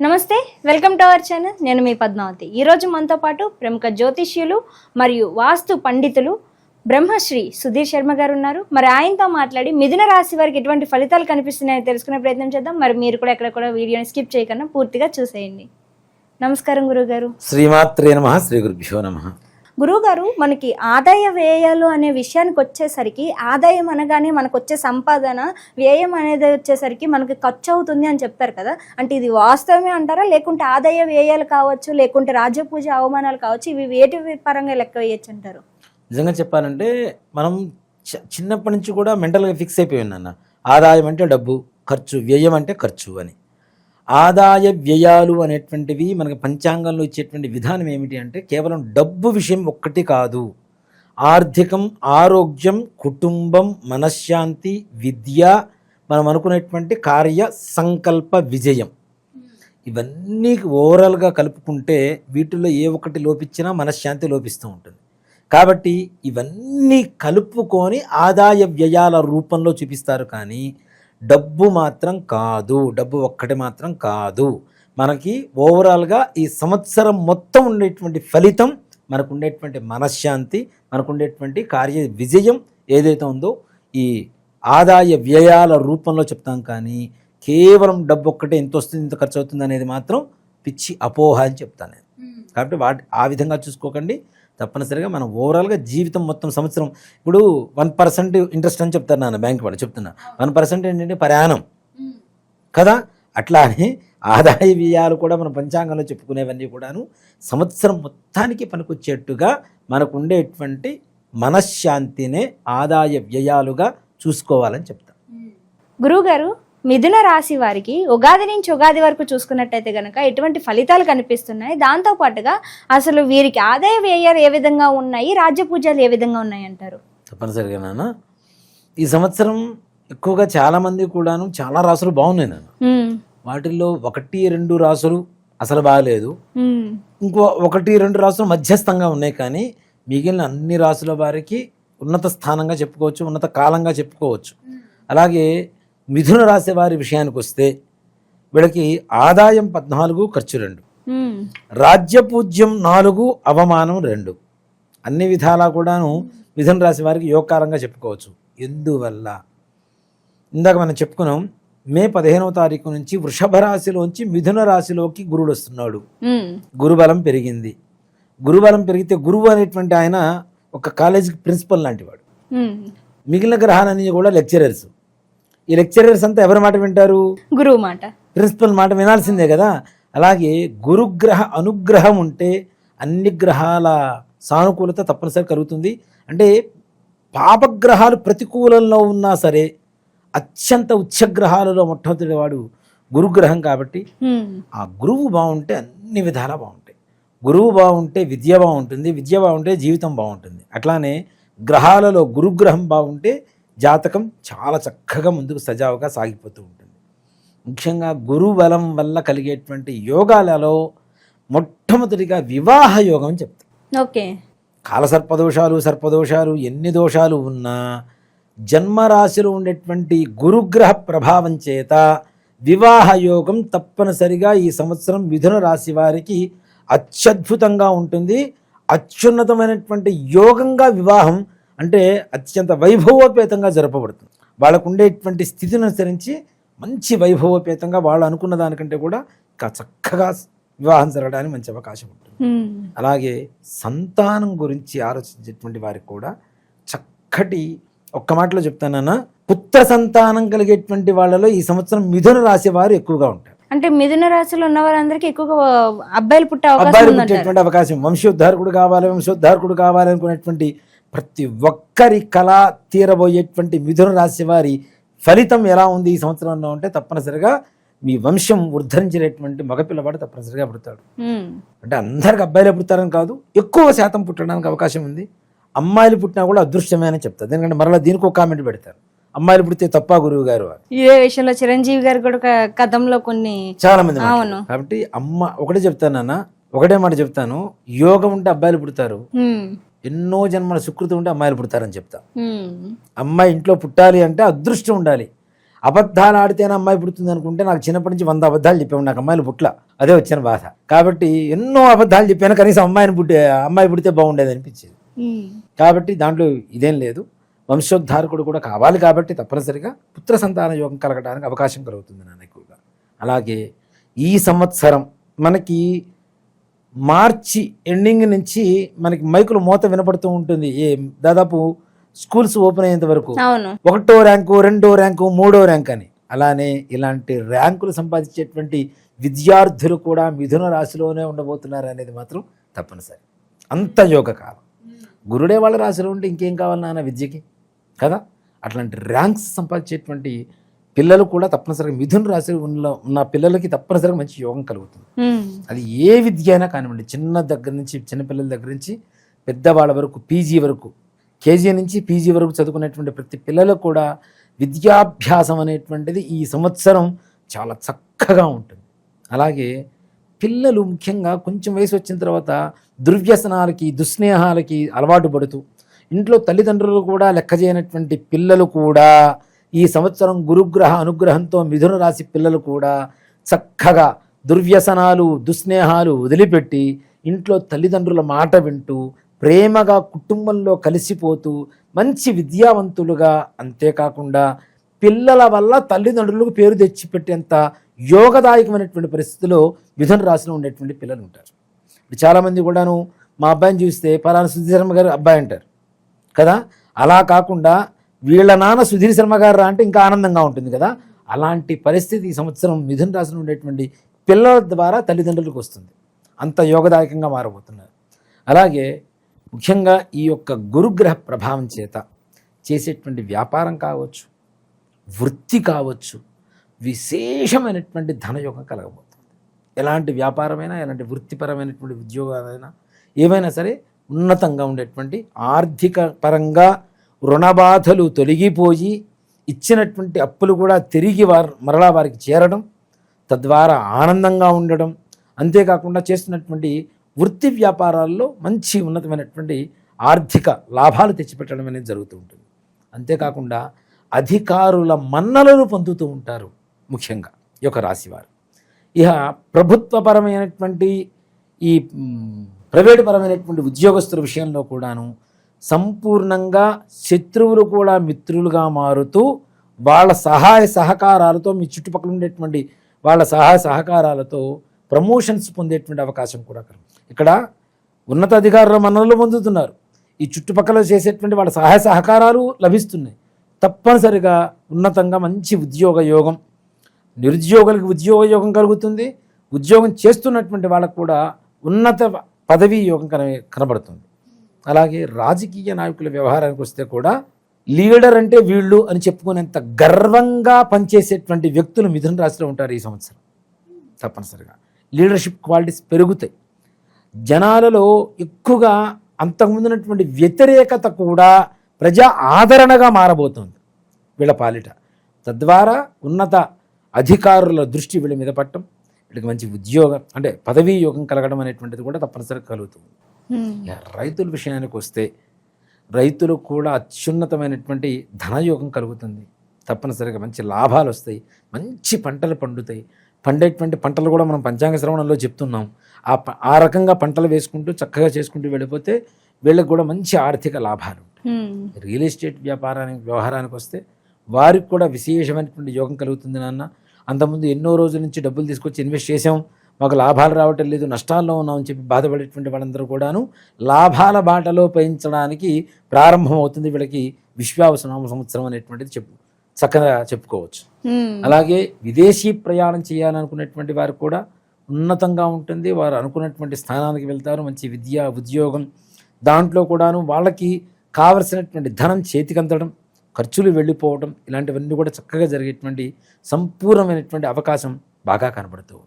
నమస్తే, welcome to our channel. నేను మీ పద్మావతి. ఈరోజు మనతో పాటు ప్రముఖ జ్యోతిష్యులు మరియు వాస్తు పండితులు బ్రహ్మశ్రీ సుధీర్ శర్మ గారు ఉన్నారు. మరి ఆయనతో మాట్లాడి మిథున రాశి వారికి ఎటువంటి ఫలితాలు కనిపిస్తున్నాయో తెలుసుకునే ప్రయత్నం చేద్దాం. మరి మీరు కూడా ఎక్కడ కూడా వీడియోని స్కిప్ చేయకుండా పూర్తిగా చూసేయండి. నమస్కారం గురుగారు. శ్రీమాత్రే నమః. శ్రీ గురుభ్యో నమః. గురువుగారు, మనకి ఆదాయ వ్యయాలు అనే విషయానికి వచ్చేసరికి ఆదాయం అనగానే మనకు వచ్చే సంపాదన, వ్యయం అనేది వచ్చేసరికి మనకి ఖర్చు అవుతుంది అని చెప్తారు కదా. అంటే ఇది వాస్తవమే అంటారా, లేకుంటే ఆదాయ వ్యయాలు కావచ్చు, లేకుంటే రాజపూజ అవమానాలు కావచ్చు, ఇవి వేటి పరంగా లెక్క వేయచ్చు అంటారు? నిజంగా చెప్పాలంటే మనం చిన్నప్పటి నుంచి కూడా మెంటల్గా ఫిక్స్ అయిపోయి ఉన్నాను. ఆదాయం అంటే డబ్బు, ఖర్చు, వ్యయం అంటే ఖర్చు అని. ఆదాయ వ్యయాలు అనేటువంటివి మనకి పంచాంగంలో ఇచ్చేటువంటి విధానం ఏమిటి అంటే కేవలం డబ్బు విషయం ఒక్కటి కాదు. ఆర్థికం, ఆరోగ్యం, కుటుంబం, మనశ్శాంతి, విద్య, మనం అనుకునేటువంటి కార్య సంకల్ప విజయం, ఇవన్నీ ఓవరాల్గా కలుపుకుంటే వీటిల్లో ఏ ఒక్కటి లోపించినా మనశ్శాంతి లోపిస్తూ ఉంటుంది. కాబట్టి ఇవన్నీ కలుపుకొని ఆదాయ వ్యయాల రూపంలో చూపిస్తారు. కానీ డబ్బు మాత్రం కాదు, డబ్బు ఒక్కటి మాత్రం కాదు. మనకి ఓవరాల్గా ఈ సంవత్సరం మొత్తం ఉండేటువంటి ఫలితం, మనకు ఉండేటువంటి మనశ్శాంతి, మనకు ఉండేటువంటి కార్య విజయం ఏదైతే ఉందో ఈ ఆదాయ వ్యయాల రూపంలో చెప్తాం. కానీ కేవలం డబ్బు ఒక్కటే ఎంత వస్తుంది, ఇంత ఖర్చు అవుతుంది అనేది మాత్రం పిచ్చి అపోహ అని చెప్తాను నేను. కాబట్టి ఆ విధంగా చూసుకోకండి. తప్పనిసరిగా మనం ఓవరాల్గా జీవితం మొత్తం సంవత్సరం, ఇప్పుడు 1% ఇంట్రెస్ట్ అని చెప్తారు నాన్న, బ్యాంక్ వాళ్ళు చెప్తున్నా. 1% ఏంటంటే ప్రయాణం కదా. అట్లా అని ఆదాయ వ్యయాలు కూడా మన పంచాంగంలో చెప్పుకునేవన్నీ కూడాను సంవత్సరం మొత్తానికి పనికొచ్చేట్టుగా మనకు ఉండేటువంటి మనశ్శాంతినే ఆదాయ వ్యయాలుగా చూసుకోవాలని చెప్తాం. గురువుగారు, మిథున రాశి వారికి ఉగాది నుంచి ఉగాది వరకు చూసుకున్నట్టయితే కనుక ఎటువంటి ఫలితాలు కనిపిస్తున్నాయి? దాంతో పాటుగా అసలు వీరికి ఆదాయ వ్యయాలు ఏ విధంగా ఉన్నాయి, రాజ్యపూజలు ఏ విధంగా ఉన్నాయి అంటారు? తప్పనిసరిగా నాన్న, ఈ సంవత్సరం ఎక్కువగా చాలామంది కూడాను చాలా రాసులు బాగున్నాయి నాన్న. వాటిల్లో 1-2 రాసులు అసలు బాగలేదు, ఇంకో 1-2 రాసులు మధ్యస్థంగా ఉన్నాయి. కానీ మిగిలిన అన్ని రాసుల వారికి ఉన్నత స్థానంగా చెప్పుకోవచ్చు, ఉన్నత కాలంగా చెప్పుకోవచ్చు. అలాగే మిథున రాశి వారి విషయానికి వస్తే వీళ్ళకి ఆదాయం 14, ఖర్చు 2, రాజ్యపూజ్యం 4, అవమానం 2. అన్ని విధాలా కూడాను మిథున రాశి వారికి యోగకారంగా చెప్పుకోవచ్చు. ఎందువల్ల ఇందాక మనం చెప్పుకున్నాం, మే 15వ తారీఖు నుంచి వృషభ రాశిలోంచి మిథున రాశిలోకి గురుడు వస్తున్నాడు. గురుబలం పెరిగింది. గురుబలం పెరిగితే గురువు అనేటువంటి ఆయన ఒక కాలేజీకి ప్రిన్సిపల్ లాంటి వాడు. మిగిలిన గ్రహాలన్నీ కూడా లెక్చరర్స్. ఈ లెక్చరర్స్ అంతా ఎవరి మాట వింటారు? గురువు మాట, ప్రిన్సిపల్ మాట వినాల్సిందే కదా. అలాగే గురుగ్రహ అనుగ్రహం ఉంటే అన్ని గ్రహాల సానుకూలత తప్పనిసరి కలుగుతుంది. అంటే పాపగ్రహాలు ప్రతికూలంలో ఉన్నా సరే అత్యంత ఉచ్చగ్రహాలలో మొట్టమొదటి వాడు గురుగ్రహం. కాబట్టి ఆ గురువు బాగుంటే అన్ని విధాలా బాగుంటాయి. గురువు బాగుంటే విద్య బాగుంటుంది, విద్య బాగుంటే జీవితం బాగుంటుంది. అట్లానే గ్రహాలలో గురుగ్రహం బాగుంటే జాతకం చాలా చక్కగా ముందుకు సజావుగా సాగిపోతూ ఉంటుంది. ముఖ్యంగా గురు బలం వల్ల కలిగేటువంటి యోగాలలో మొట్టమొదటిగా వివాహ యోగం చెప్తాం. ఓకే, కాలసర్పదోషాలు, సర్పదోషాలు ఎన్ని దోషాలు ఉన్నా జన్మరాశిలో ఉండేటువంటి గురుగ్రహ ప్రభావం చేత వివాహ యోగం తప్పనిసరిగా ఈ సంవత్సరం మిథున రాశి వారికి అత్యద్భుతంగా ఉంటుంది. అత్యున్నతమైనటువంటి యోగంగా వివాహం అంటే అత్యంత వైభవోపేతంగా జరపబడుతుంది. వాళ్ళకు ఉండేటువంటి స్థితిని అనుసరించి మంచి వైభవోపేతంగా వాళ్ళు అనుకున్న దానికంటే కూడా ఇంకా చక్కగా వివాహం జరగడానికి మంచి అవకాశం ఉంటుంది. అలాగే సంతానం గురించి ఆలోచించేటువంటి వారికి కూడా చక్కటి, ఒక్క మాటలో చెప్తానన్నా, పుత్ర సంతానం కలిగేటువంటి వాళ్ళలో ఈ సంవత్సరం మిథున రాశి వారు ఎక్కువగా ఉంటారు. అంటే మిథున రాశిలో ఉన్న వారందరికీ ఎక్కువగా అబ్బాయిలు పుట్టేటువంటి అవకాశం, వంశోద్ధారకుడు కావాలి అనుకునేటువంటి ప్రతి ఒక్కరి కళ తీరబోయేటువంటి మిథున రాశి వారి ఫలితం ఎలా ఉంది ఈ సంవత్సరంలో అంటే తప్పనిసరిగా మీ వంశం ఉద్ధరించేటువంటి మగపిల్లవాడు తప్పనిసరిగా పుడతాడు. అంటే అందరికి అబ్బాయిలే పుడతారని కాదు, ఎక్కువ శాతం పుట్టడానికి అవకాశం ఉంది. అమ్మాయిలు పుట్టినా కూడా అదృష్టమే అని చెప్తారు. ఎందుకంటే మరలా దీనికి ఒక కామెంట్ పెడతారు, అమ్మాయిలు పుడితే తప్ప గురువు గారు. ఇదే విషయంలో చిరంజీవి గారు కూడా కథంలో కొన్ని చాలా మంది. కాబట్టి ఒకటే చెప్తానన్నా, ఒకటే మాట చెప్తాను, యోగం ఉంటే అబ్బాయిలు పుడతారు, ఎన్నో జన్మల సుకృతి ఉంటే అమ్మాయిలు పుడతారని చెప్తా. అమ్మాయి ఇంట్లో పుట్టాలి అంటే అదృష్టం ఉండాలి. అబద్ధాలు ఆడితేనే అమ్మాయి పుడుతుంది అనుకుంటే నాకు చిన్నప్పటి నుంచి 100 అబద్ధాలు చెప్పాము, నాకు అమ్మాయిలు పుట్ల, అదే వచ్చిన బాధ. కాబట్టి ఎన్నో అబద్ధాలు చెప్పాను, కనీసం అమ్మాయి పుడితే బాగుండేది అనిపించేది. కాబట్టి దాంట్లో ఇదేం లేదు, వంశోద్ధారకుడు కూడా కావాలి కాబట్టి తప్పనిసరిగా పుత్ర సంతాన యోగం కలగడానికి అవకాశం కలుగుతుంది నాన్న ఎక్కువగా. అలాగే ఈ సంవత్సరం మనకి మార్చి ఎండింగ్ నుంచి మనకి మైకులు మోత వినపడుతూ ఉంటుంది. దాదాపు స్కూల్స్ ఓపెన్ అయ్యేంత వరకు 1వ ర్యాంకు, 2వ ర్యాంకు, 3వ ర్యాంక్ అని. అలానే ఇలాంటి ర్యాంకులు సంపాదించేటువంటి విద్యార్థులు కూడా మిథున రాశిలోనే ఉండబోతున్నారు అనేది మాత్రం తప్పనిసరి. అంత యోగకాలం. గురుడే వాళ్ళ రాశిలో ఉంటే ఇంకేం కావాలి నాన్న విద్యకి కదా. అట్లాంటి ర్యాంక్స్ సంపాదించేటువంటి పిల్లలు కూడా తప్పనిసరిగా మిథున రాశి ఉన్న పిల్లలకి తప్పనిసరిగా మంచి యోగం కలుగుతుంది. అది ఏ విద్య అయినా కానివ్వండి, చిన్నపిల్లల దగ్గర నుంచి పెద్దవాళ్ళ వరకు, పీజీ వరకు, కేజీ నుంచి పీజీ వరకు చదువుకునేటువంటి ప్రతి పిల్లలకు కూడా విద్యాభ్యాసం అనేటువంటిది ఈ సంవత్సరం చాలా చక్కగా ఉంటుంది. అలాగే పిల్లలు ముఖ్యంగా కొంచెం వయసు వచ్చిన తర్వాత దుర్వ్యసనాలకి, దుస్నేహాలకి అలవాటు పడుతూ ఇంట్లో తల్లిదండ్రులు కూడా లెక్క చేయనటువంటి పిల్లలు కూడా ఈ సంవత్సరం గురుగ్రహ అనుగ్రహంతో మిథున రాశి పిల్లలు కూడా చక్కగా దుర్వ్యసనాలు, దుస్నేహాలు వదిలిపెట్టి ఇంట్లో తల్లిదండ్రుల మాట వింటూ ప్రేమగా కుటుంబంలో కలిసిపోతూ మంచి విద్యావంతులుగా, అంతేకాకుండా పిల్లల వల్ల తల్లిదండ్రులకు పేరు తెచ్చిపెట్టేంత యోగదాయకమైనటువంటి పరిస్థితిలో మిథున రాశిలో ఉండేటువంటి పిల్లలు ఉంటారు. చాలామంది కూడాను మా అబ్బాయిని చూస్తే పలానా సుధీర్ శర్మ గారు అబ్బాయి అంటారు కదా. అలా కాకుండా వీళ్ళ నాన్న సుధీర్ శర్మ గారు అంటే ఇంకా ఆనందంగా ఉంటుంది కదా. అలాంటి పరిస్థితి ఈ సంవత్సరం మిథున రాశిలో ఉండేటువంటి పిల్లల ద్వారా తల్లిదండ్రులకు వస్తుంది. అంత యోగదాయకంగా మారబోతున్నారు. అలాగే ముఖ్యంగా ఈ యొక్క గురుగ్రహ ప్రభావం చేత చేసేటువంటి వ్యాపారం కావచ్చు, వృత్తి కావచ్చు, విశేషమైనటువంటి ధనయోగం కలగబోతుంది. ఎలాంటి వ్యాపారమైనా, ఎలాంటి వృత్తిపరమైనటువంటి ఉద్యోగాలైనా ఏవైనా సరే ఉన్నతంగా ఉండేటువంటి, ఆర్థిక పరంగా రుణబాధలు తొలగిపోయి ఇచ్చినటువంటి అప్పులు కూడా తిరిగి మరలా వారికి చేరడం, తద్వారా ఆనందంగా ఉండడం, అంతేకాకుండా చేస్తున్నటువంటి వృత్తి వ్యాపారాల్లో మంచి ఉన్నతమైనటువంటి ఆర్థిక లాభాలు తెచ్చిపెట్టడం అనేది జరుగుతూ ఉంటుంది. అంతేకాకుండా అధికారుల మన్నలను పొందుతూ ఉంటారు ముఖ్యంగా ఈ యొక్క రాశివారు. ఇక ప్రభుత్వపరమైనటువంటి ఈ ప్రైవేటు పరమైనటువంటి ఉద్యోగస్తుల విషయంలో కూడాను సంపూర్ణంగా శత్రువులు కూడా మిత్రులుగా మారుతూ వాళ్ళ సహాయ సహకారాలతో, మీ చుట్టుపక్కల ఉండేటువంటి వాళ్ళ సహాయ సహకారాలతో ప్రమోషన్స్ పొందేటువంటి అవకాశం కూడా కలుగుతుంది. ఇక్కడ ఉన్నతాధికారుల మన్ననలు పొందుతున్నారు. ఈ చుట్టుపక్కల చేసేటువంటి వాళ్ళ సహాయ సహకారాలు లభిస్తున్నాయి. తప్పనిసరిగా ఉన్నతంగా మంచి ఉద్యోగ యోగం, నిరుద్యోగులకు ఉద్యోగ యోగం కలుగుతుంది. ఉద్యోగం చేస్తున్నటువంటి వాళ్ళకు కూడా ఉన్నత పదవీ యోగం కనబడుతుంది. అలాగే రాజకీయ నాయకుల వ్యవహారానికి వస్తే కూడా లీడర్ అంటే వీళ్ళు అని చెప్పుకునేంత గర్వంగా పనిచేసేటువంటి వ్యక్తులు మిథున రాశిలో ఉంటారు ఈ సంవత్సరం. తప్పనిసరిగా లీడర్షిప్ క్వాలిటీస్ పెరుగుతాయి. జనాలలో ఎక్కువగా అంతకుముందున్నటువంటి వ్యతిరేకత కూడా ప్రజా ఆదరణగా మారబోతుంది వీళ్ళ పాలిట. తద్వారా ఉన్నత అధికారుల దృష్టి వీళ్ళ మీద పట్టడం, వీళ్ళకి మంచి ఉద్యోగం అంటే పదవీ యోగం కలగడం అనేటువంటిది కూడా తప్పనిసరిగా కలుగుతుంది. రైతుల విషయానికి వస్తే రైతులకు కూడా అత్యున్నతమైనటువంటి ధనయోగం కలుగుతుంది. తప్పనిసరిగా మంచి లాభాలు వస్తాయి, మంచి పంటలు పండుతాయి. పండేటువంటి పంటలు కూడా మనం పంచాంగ శ్రవణంలో చెప్తున్నాం. ఆ రకంగా పంటలు వేసుకుంటూ చక్కగా చేసుకుంటూ వెళ్ళిపోతే వీళ్ళకి కూడా మంచి ఆర్థిక లాభాలు ఉంటాయి. రియల్ ఎస్టేట్ వ్యవహారానికి వస్తే వారికి కూడా విశేషమైనటువంటి యోగం కలుగుతుంది నాన్న. అంతకుముందు ఎన్నో రోజుల నుంచి డబ్బులు తీసుకొచ్చి ఇన్వెస్ట్ చేసాం, మాకు లాభాలు రావటం లేదు, నష్టాల్లో ఉన్నామని చెప్పి బాధపడేటువంటి వాళ్ళందరూ కూడాను లాభాల బాటలో పయించడానికి ప్రారంభం అవుతుంది. వీళ్ళకి విశ్వావసనామ సంవత్సరం అనేటువంటిది చక్కగా చెప్పుకోవచ్చు. అలాగే విదేశీ ప్రయాణం చేయాలనుకునేటువంటి వారు కూడా ఉన్నతంగా ఉంటుంది. వారు అనుకున్నటువంటి స్థానానికి వెళ్తారు. మంచి విద్య, ఉద్యోగం, దాంట్లో కూడాను వాళ్ళకి కావలసినటువంటి ధనం చేతికందడం, ఖర్చులు వెళ్ళిపోవడం, ఇలాంటివన్నీ కూడా చక్కగా జరిగేటువంటి సంపూర్ణమైనటువంటి అవకాశం బాగా కనబడుతూ ఉంది.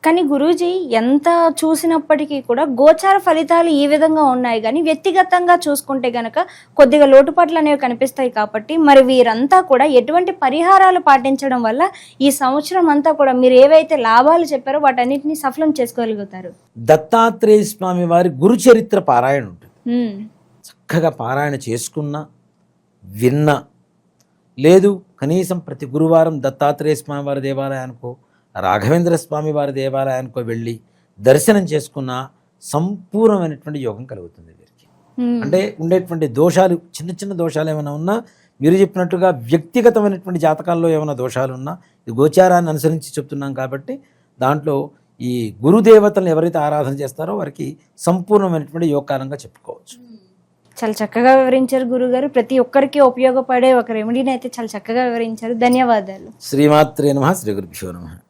కానీ గురూజీ ఎంత చూసినప్పటికీ కూడా గోచార ఫలితాలు ఈ విధంగా ఉన్నాయి, కానీ వ్యక్తిగతంగా చూసుకుంటే గనక కొద్దిగా లోటుపాట్లు అనేవి కనిపిస్తాయి. కాబట్టి మరి వీరంతా కూడా ఎటువంటి పరిహారాలు పాటించడం వల్ల ఈ సంవత్సరం అంతా కూడా మీరు ఏవైతే లాభాలు చెప్పారో వాటన్నిటిని సఫలం చేసుకోగలుగుతారు? దత్తాత్రేయ స్వామి వారి గురుచరిత్ర పారాయణ ఉంటుంది. చక్కగా పారాయణ చేసుకున్నా, విన్నా, లేదు కనీసం ప్రతి గురువారం దత్తాత్రేయ స్వామి వారి దేవాలయానికో రాఘవేంద్ర స్వామి వారి దేవాలయానికో వెళ్ళి దర్శనం చేసుకున్న సంపూర్ణమైనటువంటి యోగం కలుగుతుంది వీరికి. అంటే ఉండేటువంటి దోషాలు, చిన్న చిన్న దోషాలు ఏమైనా ఉన్నా, మీరు చెప్పినట్టుగా వ్యక్తిగతమైనటువంటి జాతకాల్లో ఏమైనా దోషాలు ఉన్నా, ఈ గోచారాన్ని అనుసరించి చెప్తున్నాం కాబట్టి దాంట్లో ఈ గురుదేవతలను ఎవరైతే ఆరాధన చేస్తారో వారికి సంపూర్ణమైనటువంటి యోగకాలంగా చెప్పుకోవచ్చు. చాలా చక్కగా వివరించారు గురుగారు. ప్రతి ఒక్కరికి ఉపయోగపడే ఒక రెమెడీని అయితే చాలా చక్కగా వివరించారు. ధన్యవాదాలు. శ్రీమాత్రే నమః. శ్రీ గురుభ్యో నమః.